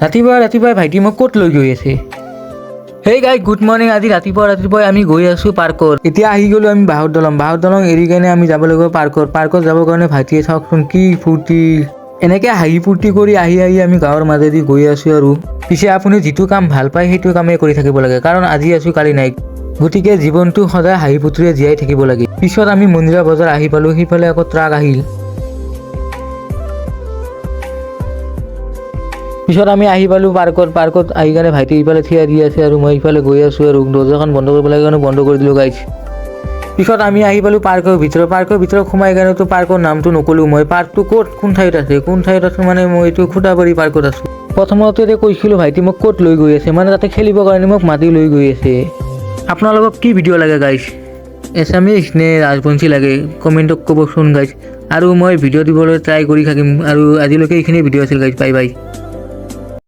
ৰাতিপুৱাই ভাইটি মোক ক'ত লৈ গৈ আছে? Hey guys good morning. আজি ৰাতিপুৱাই আমি গৈ আছোঁ পাৰ্কত। এতিয়া আহি গ'লোঁ আমি বাঁহৰ দলং এৰি কেনে আমি যাব লাগিব পাৰ্কত যাবৰ কাৰণে ভাইটিয়ে চাওকচোন কি ফূৰ্তি। এনেকৈ হাঁহি ফূৰ্তি কৰি আহি আমি গাঁৱৰ মাজেদি গৈ আছোঁ আৰু। পিছে আপুনি যিটো কাম ভাল পায় সেইটো কামেই কৰি থাকিব লাগে, কাৰণ আজি আছোঁ কালি নাই। গতিকে জীৱনটো সদায় হাঁহি ফূৰ্তিৰে জীয়াই থাকিব লাগে। পিছত আমি মন্দিৰা বজাৰ আহি পালোঁ, সিফালে আকৌ ট্ৰাক আহিল। পিছত আমি আহি পালোঁ পাৰ্কত আহি কাৰণে ভাইটি ইফালে থিয় দি আছে আৰু মই ইফালে গৈ আছোঁ আৰু দৰ্জাখন বন্ধ কৰিব লাগে কাৰণে বন্ধ কৰি দিলোঁ গাইজ। পিছত আমি আহি পালোঁ পাৰ্কৰ ভিতৰত সোমাই কাৰণেতো পাৰ্কৰ নামটো নক'লোঁ মই। পাৰ্কটো কোন ঠাইত আছে মানে মই এইটো খুটাবাৰী পাৰ্কত আছোঁ। প্ৰথমতে কৈছিলোঁ ভাইটি মোক ক'ত লৈ গৈ আছে, মানে তাতে খেলিবৰ কাৰণে মোক মাতি লৈ গৈ আছে। আপোনালোকক কি ভিডিঅ' লাগে গাইজ, এছামিছ নে ৰাজবংশী লাগে কমেণ্টত ক'বচোন গাইজ। আৰু মই ভিডিঅ' দিবলৈ ট্ৰাই কৰি থাকিম। আৰু আজিলৈকে এইখিনি ভিডিঅ' আছিল গাইজ। Bye bye.